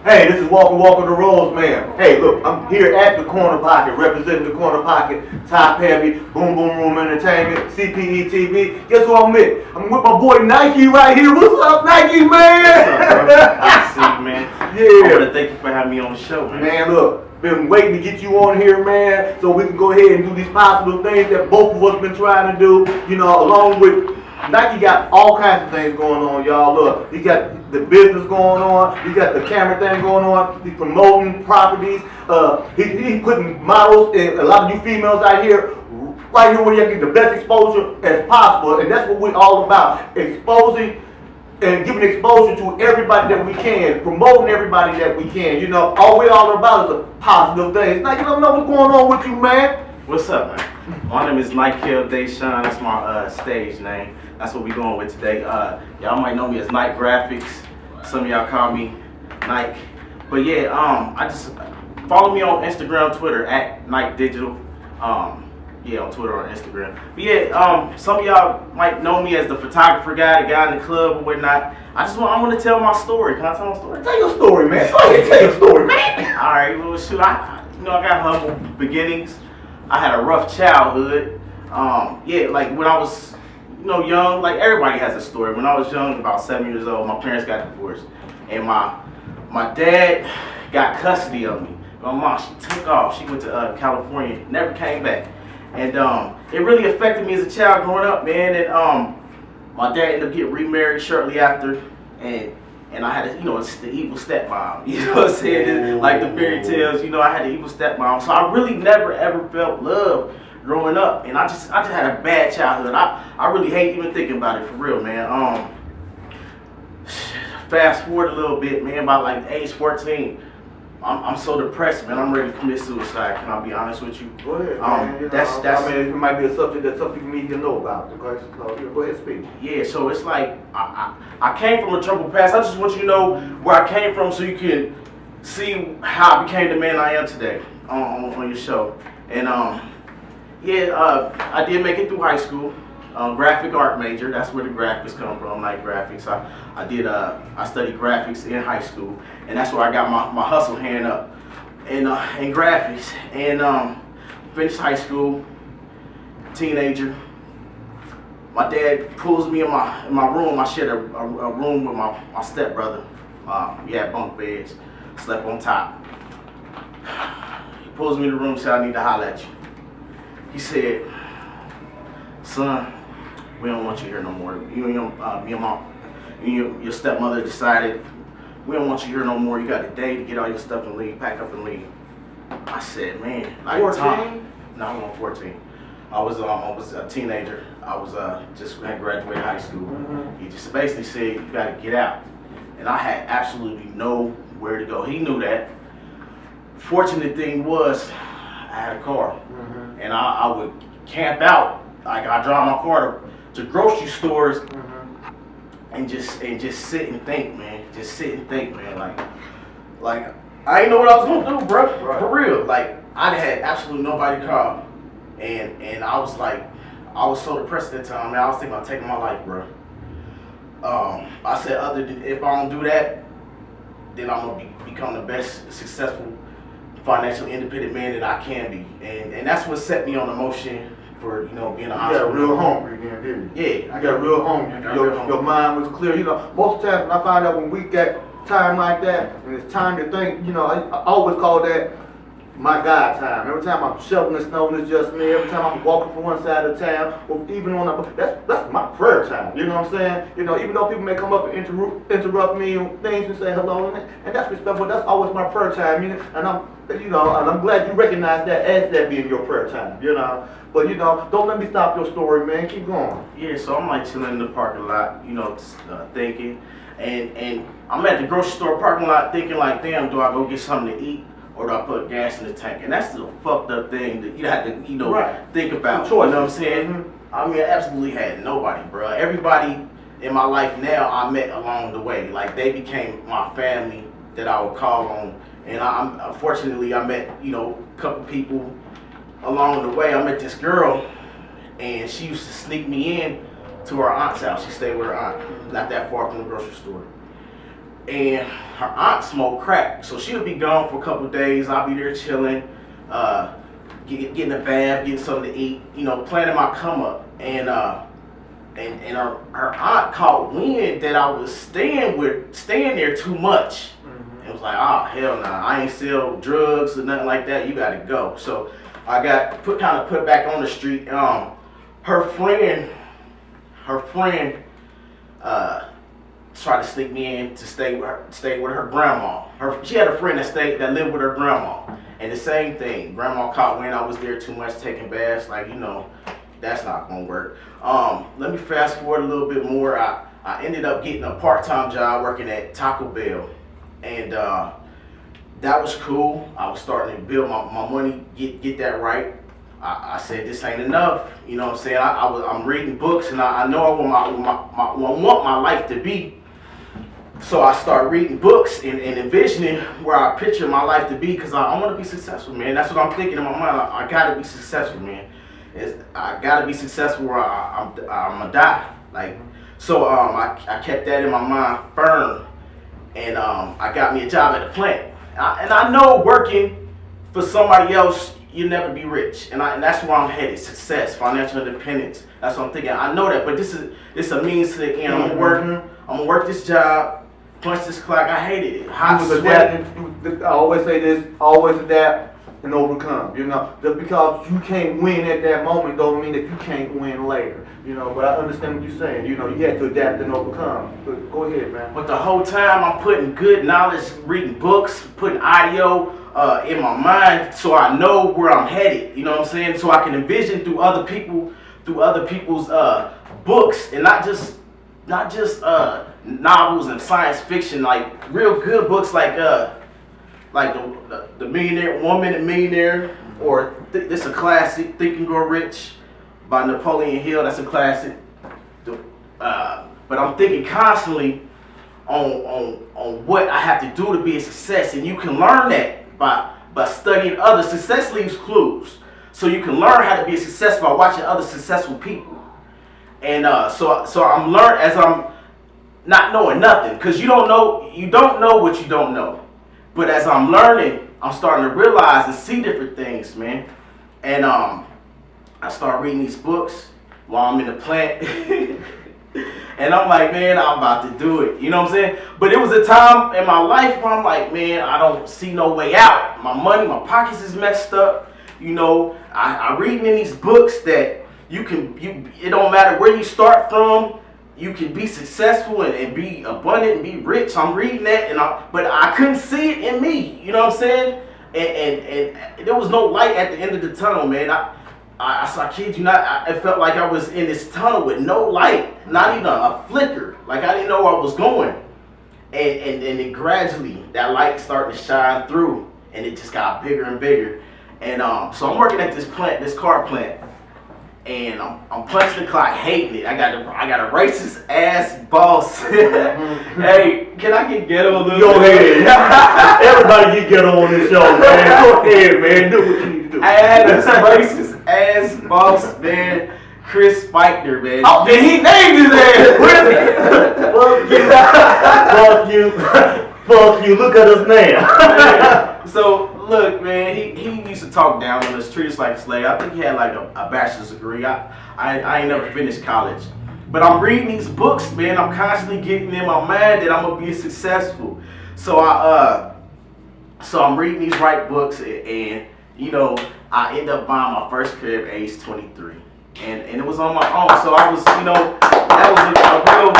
Hey, this is Walker the Rose Man. Hey, look, I'm here at the Corner Pocket, representing the Corner Pocket, Top Heavy, Boom Boom Room Entertainment, CPE Tv. Guess who I'm with? I'm with my boy Nyke right here. What's up, Nyke, man? What's up, bro? Good to see you, man. Yeah. I want to thank you for having me on the show, man. Man, look, been waiting to get you on here, man, so we can go ahead and do these possible things that both of us been trying to do, you know, along with Nyke got all kinds of things going on, y'all. Look, he got the business going on. He got the camera thing going on. He's promoting properties. He's putting models and a lot of you females out here, right here where you get the best exposure as possible. And that's what we're all about, exposing and giving exposure to everybody that we can, promoting everybody that we can. You know, all we're all about is a positive things. Now, you don't know what's going on with you, man. What's up, man? My name is Nyke Deshawn. That's my stage name. That's what we're going with today. Y'all might know me as Nyke Graphics. Some of y'all call me Nyke. But yeah, I just follow me on Instagram, Twitter at Nyke Digital. Yeah, on Twitter or Instagram. But yeah, some of y'all might know me as the photographer guy, the guy in the club or whatnot. I want to tell my story. Can I tell my story? Tell your story, man. Go ahead, tell your story, man. All right, well, shoot, I got humble beginnings. I had a rough childhood. Yeah, like when I was, young, like everybody has a story. When I was young, about 7 years old, my parents got divorced, and my dad got custody of me. My mom, she took off. She went to California, never came back, and it really affected me as a child growing up, man. And my dad ended up getting remarried shortly after, and I had it's the evil stepmom. You know what I'm saying? Like the fairy tales, I had the evil stepmom. So I really never ever felt love growing up, and I just had a bad childhood. I really hate even thinking about it, for real, man. Fast forward a little bit, man, about like age 14, I'm so depressed, man. I'm ready to commit suicide. Can I be honest with you? Go ahead, man. That's I mean, it might be a subject that some people need to know about. Go ahead, speak. Yeah, so it's like I came from a troubled past. I just want you to know where I came from so you can see how I became the man I am today on your show. And yeah, I did make it through high school. Graphic art major. That's where the graphics come from, like graphics. I studied graphics in high school, and that's where I got my hustle hand up in graphics. And finished high school, teenager. My dad pulls me in my room. I shared a room with my stepbrother. We had bunk beds, slept on top. He pulls me in the room, said, "I need to holler at you." He said, "Son, we don't want you here no more. Your stepmother decided we don't want you here no more. You got a day to get all your stuff and leave, pack up and leave." I said, "Man, like 14? No, I was 14. I was a teenager. I was just had graduated high school. Mm-hmm. He just basically said, you got to get out, and I had absolutely nowhere to go. He knew that. Fortunate thing was, I had a car, and I would camp out. Like I drive my car to grocery stores, and just sit and think, man. Just sit and think, man. Like I didn't know what I was gonna do, bro. Right. For real. Like I had absolutely nobody to call, and I was like, I was so depressed at that time, man. I was thinking about taking my life, bro. I said, other than if I don't do that, then I'm gonna become the best successful financial independent man that I can be, and that's what set me on the motion for being an entrepreneur. You got real hungry then, didn't you? Yeah, I got real hungry. Your mind was clear. Most of the time when I find out when we got time like that and it's time to think, I always call that my God time. Every time I'm shoveling snow, it's just me. Every time I'm walking from one side of town, or even that's my prayer time. You know what I'm saying? Even though people may come up and interrupt me and things and say hello, and that's respectful. That's always my prayer time. And I'm glad you recognize that as that being your prayer time. But don't let me stop your story, man. Keep going. Yeah, so I'm like chilling in the parking lot, thinking, and I'm at the grocery store parking lot thinking like, damn, do I go get something to eat? Or do I put gas in the tank? And that's the fucked up thing that you have to, right. think about. Choice. You know what I'm saying? I mean, I absolutely had nobody, bro. Everybody in my life now I met along the way. Like they became my family that I would call on. And unfortunately I met, a couple people along the way. I met this girl, and she used to sneak me in to her aunt's house. She stayed with her aunt, not that far from the grocery store. and her aunt smoked crack. So she'll be gone for a couple of days. I'll be there chilling, getting a bath, getting something to eat, planning my come up. And her aunt caught wind that I was staying there too much. Mm-hmm. It was like, oh hell nah, I ain't sell drugs or nothing like that. You gotta go. So I got put back on the street. Her friend tried to sneak me in to stay with her grandma. She had a friend that lived with her grandma, and the same thing. Grandma caught wind I was there too much, taking baths. Like, that's not gonna work. Let me fast forward a little bit more. I ended up getting a part-time job working at Taco Bell, and that was cool. I was starting to build my money, get that right. I said this ain't enough. You know what I'm saying? I'm reading books, and I know I want my life to be. So I start reading books and envisioning where I picture my life to be, because I want to be successful, man. That's what I'm thinking in my mind. I gotta be successful, man. I gotta be successful where I'm gonna die. Like, so I kept that in my mind firm, and I got me a job at a plant. And I know working for somebody else, you'll never be rich, and that's where I'm headed. Success, financial independence. That's what I'm thinking. I know that, but this is a means to the end. I'm gonna work this job, punch this clock. I hated it. Hot, sweating. I always say this: always adapt and overcome. Just because you can't win at that moment don't mean that you can't win later. But I understand what you're saying. You had to adapt and overcome. But go ahead, man. But the whole time I'm putting good knowledge, reading books, putting audio in my mind, so I know where I'm headed. You know what I'm saying? So I can envision through other people's books, and not just novels and science fiction, like real good books, like the Millionaire Woman and Millionaire, or this is a classic, Think and Grow Rich by Napoleon Hill. That's a classic. But I'm thinking constantly on what I have to do to be a success, and you can learn that by studying others. Success leaves clues, so you can learn how to be a success by watching other successful people. And so I'm learning as I'm not knowing nothing, because you don't know what you don't know. But as I'm learning, I'm starting to realize and see different things, man. And I start reading these books while I'm in the plant. And I'm like, man, I'm about to do it. You know what I'm saying? But it was a time in my life where I'm like, man, I don't see no way out. My money, my pockets is messed up. I reading in these books that it don't matter where you start from, you can be successful and be abundant and be rich. I'm reading that, but I couldn't see it in me. You know what I'm saying? And there was no light at the end of the tunnel, man. I kid you not, it felt like I was in this tunnel with no light, not even a flicker. Like I didn't know where I was going. And then gradually that light started to shine through, and it just got bigger and bigger. And so I'm working at this car plant, and I'm punching the clock, hating it. I got a racist ass boss. Hey, can I get ghetto a little bit? Go ahead. Everybody get ghetto on this show, man. Go ahead, man. Do what you need to do. I had this racist ass boss, man. Chris Speichner, man. Oh, and he named his ass. Fuck you. Fuck you. Look at us now. So look, man, he used to talk down on us, treat us like a slave. I think he had like a bachelor's degree. I ain't never finished college, but I'm reading these books, man. I'm constantly getting in my mind that I'm gonna be successful. So I'm reading these right books, and I end up buying my first crib at age 23. And it was on my own. So I was, that was a real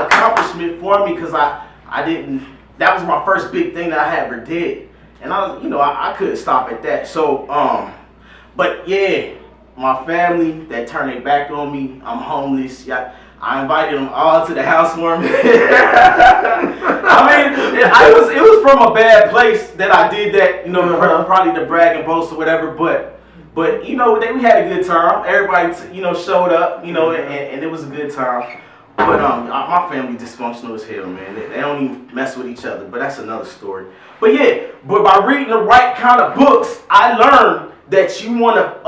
accomplishment for me, because that was my first big thing that I ever did. And I couldn't stop at that. So, but yeah, my family that turned their back on me, I'm homeless. Yeah, I invited them all to the housewarming. I mean, it was from a bad place that I did that, probably to brag and boast or whatever, but we had a good time. Everybody, showed up, and it was a good time. But my family dysfunctional as hell, man. They don't even mess with each other, but that's another story. But yeah, by reading the right kind of books, I learned that you want to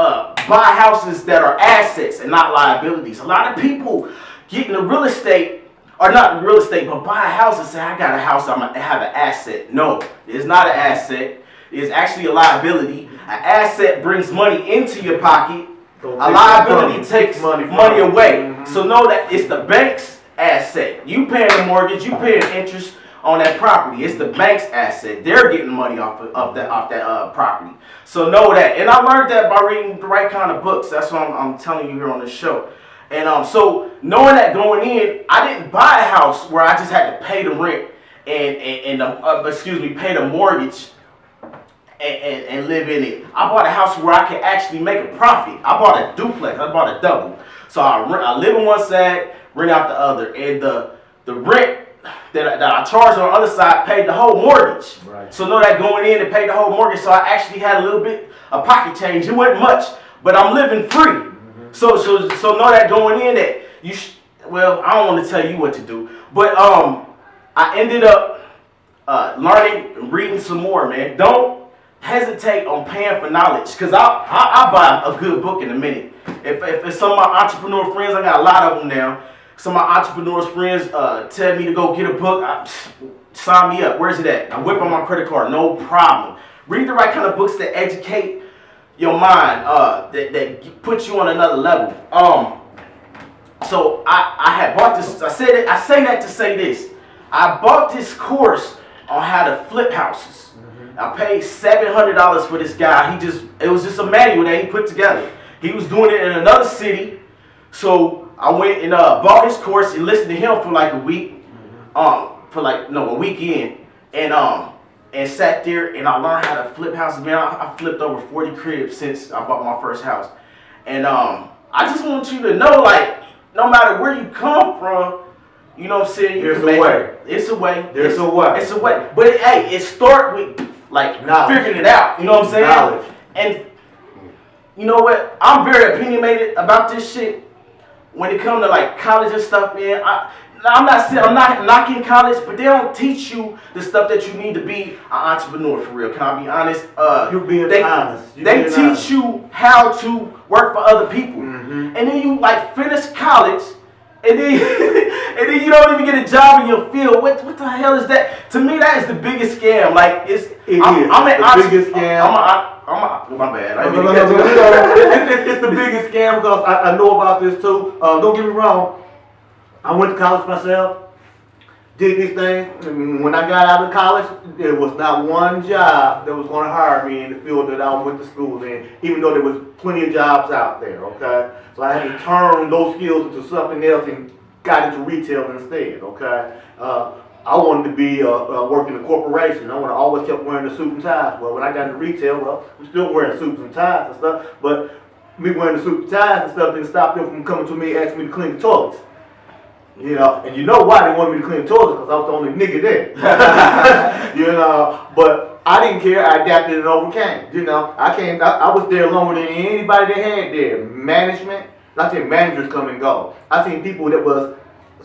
buy houses that are assets and not liabilities. A lot of people get into real estate or not real estate, but buy a house and say, I got a house, I'm going to have an asset. No, it's not an asset. It's actually a liability. An asset brings money into your pocket. A liability takes money away. Mm-hmm. So know that it's the bank's asset. You paying the mortgage, you paying interest on that property. It's the bank's asset. They're getting money off that property. So know that. And I learned that by reading the right kind of books. That's what I'm telling you here on this show. And so knowing that going in, I didn't buy a house where I just had to pay the rent and pay the mortgage and live in it. I bought a house where I could actually make a profit. I bought a duplex. I bought a double. So I live on one side, rent out the other, and the rent that I charged on the other side paid the whole mortgage. Right. So know that going in and paid the whole mortgage. So I actually had a little bit of pocket change. It wasn't much, but I'm living free. Mm-hmm. So know that going in that well, I don't want to tell you what to do, but I ended up learning, reading some more, man. Don't hesitate on paying for knowledge, because I'll buy a good book in a minute. If some of my entrepreneur friends, I got a lot of them now, some of my entrepreneurs friends tell me to go get a book, sign me up. Where's it at? I whip on my credit card, no problem. Read the right kind of books that educate your mind, that put you on another level. So I had bought this, I say that to say this. I bought this course on how to flip houses. I paid $700 for this guy. It was just a manual that he put together. He was doing it in another city. So I went and bought his course and listened to him for like a week. A weekend. And sat there and I learned how to flip houses. Man, I flipped over 40 cribs since I bought my first house. And I just want you to know, like, no matter where you come from, you know what I'm saying? There's a way. It's a way. There's a way. It's a way. But it start with like knowledge. Figuring it out. You know what I'm saying? Knowledge. And you know what? I'm very opinionated about this shit when it comes to like college and stuff, man. I'm not knocking college, but they don't teach you the stuff that you need to be an entrepreneur for real. Can I be honest? You're being honest. They teach you how to work for other people, and then you like finish college. And then you don't even get a job in your field. What the hell is that? To me, that is the biggest scam. Like it's the biggest scam. My bad. It's the biggest scam because I know about this too. Don't get me wrong. I went to college myself, did these things. And when I got out of college, there was not one job that was going to hire me in the field that I went to school in, even though there was plenty of jobs out there, okay? So I had to turn those skills into something else and got into retail instead, okay? I wanted to be working in a corporation. I always kept wearing the suit and ties. Well, when I got into retail, well, I'm still wearing suits and ties and stuff, but me wearing the suit and ties and stuff didn't stop them from coming to me asking me to clean the toilets. You know, and you know why they wanted me to clean the toilets, because I was the only nigga there. You know, but I didn't care. I adapted and overcame. You know, I was there longer than anybody that had there. Management, I seen managers come and go. I seen people that was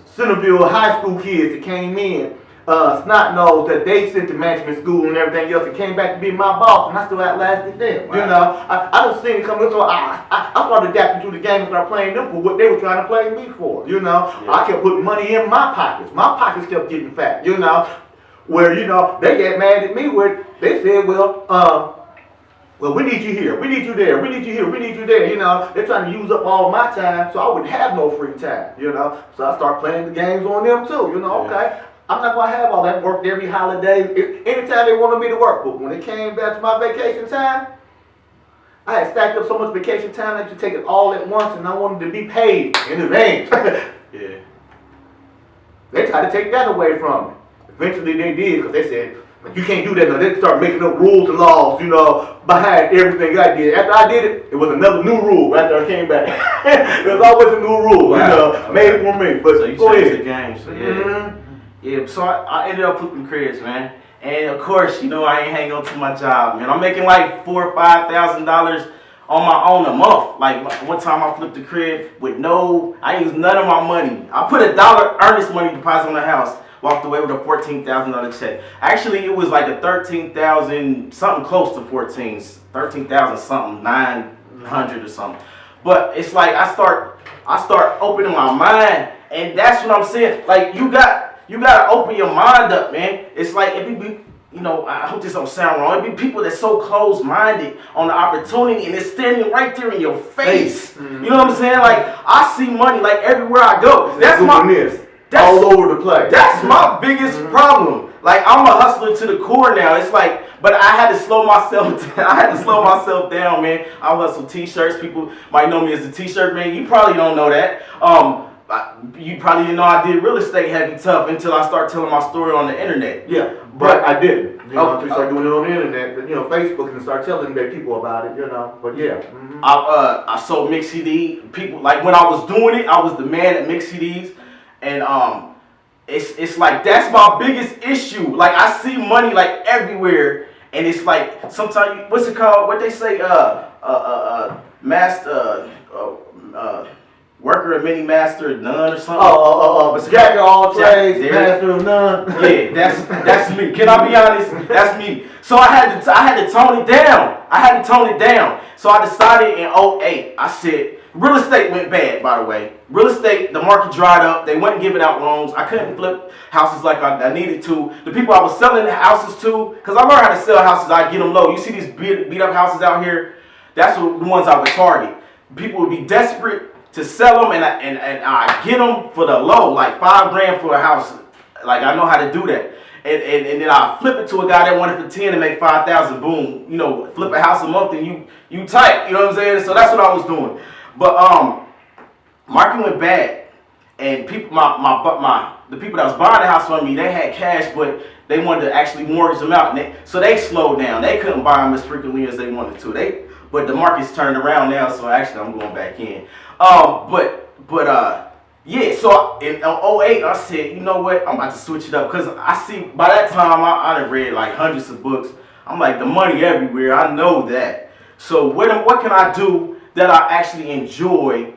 Centerville high school kids that came in, snot nosed, that they sent to management school and everything else, and came back to be my boss, and I still outlasted them. Wow. You know, I done seen it come in, so I started adapting to the game and started playing them for what they were trying to play me for. You know, yeah. I kept putting money in my pockets. My pockets kept getting fat. You know, where you know they get mad at me where they said, well, we need you here, we need you there, we need you here, we need you there. You know, they're trying to use up all my time, so I wouldn't have no free time. You know, so I start playing the games on them too. You know, okay. I'm not going to have all that work every holiday, anytime they wanted me to work. But when it came back to my vacation time, I had stacked up so much vacation time that I could take it all at once, and I wanted to be paid in advance. Yeah. They tried to take that away from me. Eventually they did, because they said, you can't do that now. They started making up rules and laws, you know, behind everything I did. After I did it, it was another new rule after I came back. There was always a new rule, wow. You know, made for me. But so you changed the game, so yeah. Yeah, so I ended up flipping cribs, man. And of course, you know, I ain't hanging on to my job, man. I'm making like $4,000 or $5,000 on my own a month. Like one time I flipped a crib with I used none of my money. I put $1 earnest money deposit on the house, walked away with a $14,000 check. Actually, it was like a 13,000, something close to 13,000 something, 900 or something. But it's like I start opening my mind, and that's what I'm saying. Like you gotta open your mind up, man. It's like it be you know, I hope this don't sound wrong. It be people that's so close-minded on the opportunity, and it's standing right there in your face. Mm-hmm. You know what I'm saying? Like I see money like everywhere I go. That's all over the place. That's my biggest problem. Like I'm a hustler to the core now. It's like, but I had to slow myself down. I had to slow myself down, man. I hustle t-shirts. People might know me as the t-shirt man. You probably don't know that. You probably didn't know I did real estate heavy tough until I started telling my story on the internet. Yeah, but I didn't. You know, until you start doing it on the internet, but, you know, Facebook, and start telling the people about it. You know, but yeah. Mm-hmm. I sold mix CD. People like when I was doing it, I was the man at mix CDs, and it's like that's my biggest issue. Like I see money like everywhere, and it's like sometimes what's it called? What they say? Master. Worker of many, master of none, or something. Jack of all trades, master of none. Yeah, that's me. Can I be honest? That's me. So I had to tone it down. So I decided in 2008, I said, real estate went bad, by the way. Real estate, the market dried up. They weren't giving out loans. I couldn't flip houses like I needed to. The people I was selling the houses to, because I learned how to sell houses, I get them low. You see these beat up houses out here? That's the ones I would target. People would be desperate to sell them, and I get them for the low, like $5,000 for a house. Like I know how to do that, and then I flip it to a guy that wanted for 10 to make 5,000. Boom, you know, flip a house a month and you tight. You know what I'm saying? So that's what I was doing. But market went bad, and people, the people that was buying the house from me, they had cash, but they wanted to actually mortgage them out, so they slowed down. They couldn't buy them as frequently as they wanted to. But the market's turned around now, so actually I'm going back in. Yeah, so in 2008, I said, you know what, I'm about to switch it up, because I see, by that time, I done read like hundreds of books. I'm like, the money everywhere, I know that. So what can I do that I actually enjoy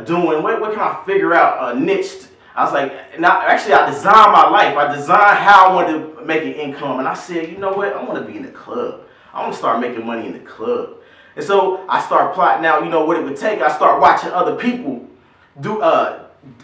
doing? What can I figure out a niche? I was like, I designed my life. I designed how I wanted to make an income, and I said, you know what, I want to be in the club. I want to start making money in the club. And so I start plotting out, you know, what it would take. I start watching other people do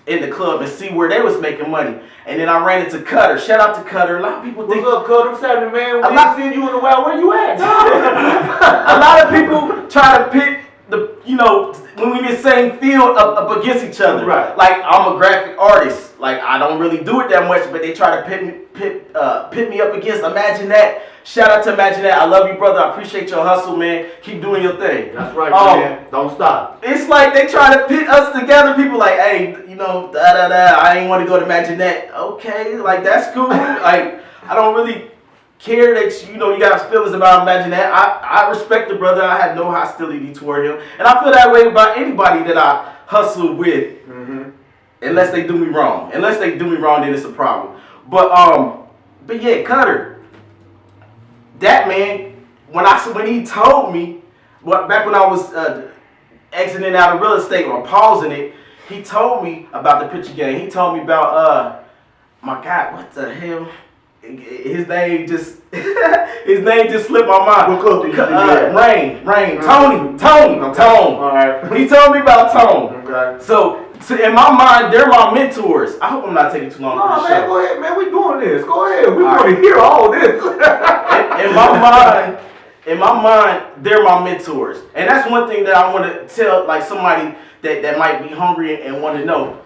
in the club and see where they was making money. And then I ran into Cutter. Shout out to Cutter. A lot of people think, what's up, Cutter? What's happening, man? We ain't seen you in a while. Where you at? A lot of people try to pit when we in the same field up against each other. Right. Like I'm a graphic artist. Like I don't really do it that much, but they try to pit me up against Imagine That. Shout out to Imagine That. I love you, brother. I appreciate your hustle, man. Keep doing your thing. That's right, man. Don't stop. It's like they try to pit us together. People like, hey, you know, I ain't want to go to Imagine That. Okay, like that's cool. Like I don't really care that you got feelings about Imagine That. I respect the brother. I have no hostility toward him, and I feel that way about anybody that I hustle with. Mm-hmm. Unless they do me wrong. Unless they do me wrong, then it's a problem. But yeah, Cutter. That man, when he told me, back when I was exiting out of real estate or pausing it, he told me about the picture game. He told me about my God, what the hell? His name just slipped my mind. What club did you do? Rain, Tone. All right. He told me about Tone. Okay. So in my mind, they're my mentors. I hope I'm not taking too long. No, man, go ahead, man. We doing this. Go ahead. We want to hear all this. In my mind, they're my mentors, and that's one thing that I want to tell, like somebody that might be hungry and want to know.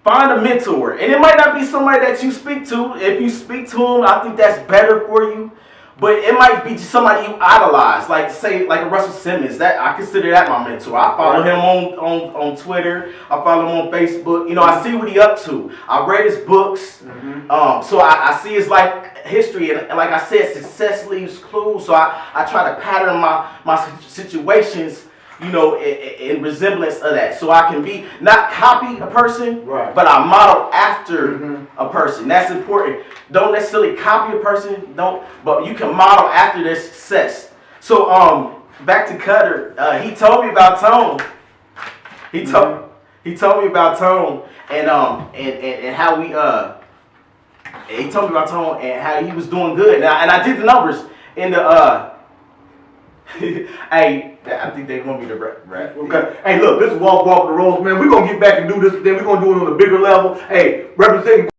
Find a mentor, and it might not be somebody that you speak to. If you speak to them, I think that's better for you. But it might be just somebody you idolize, like say like a Russell Simmons. That I consider that my mentor. I follow him on Twitter. I follow him on Facebook. You know, I see what he up to. I read his books. Mm-hmm. So I see his life history, and like I said, success leaves clues. So I try to pattern my situations, in resemblance of that. So I can be not copy a person, right, but I model after a person. That's important. Don't necessarily copy a person, but you can model after their success. So back to Cutter. He told me about Tone. He told me about Tone and how we he told me about Tone and how he was doing good. And I did the numbers in the Hey, I think they want me to rap. Okay. Hey, look, this is Walk the Roads, man. We're gonna get back and do this. Then we're gonna do it on a bigger level. Hey, representing.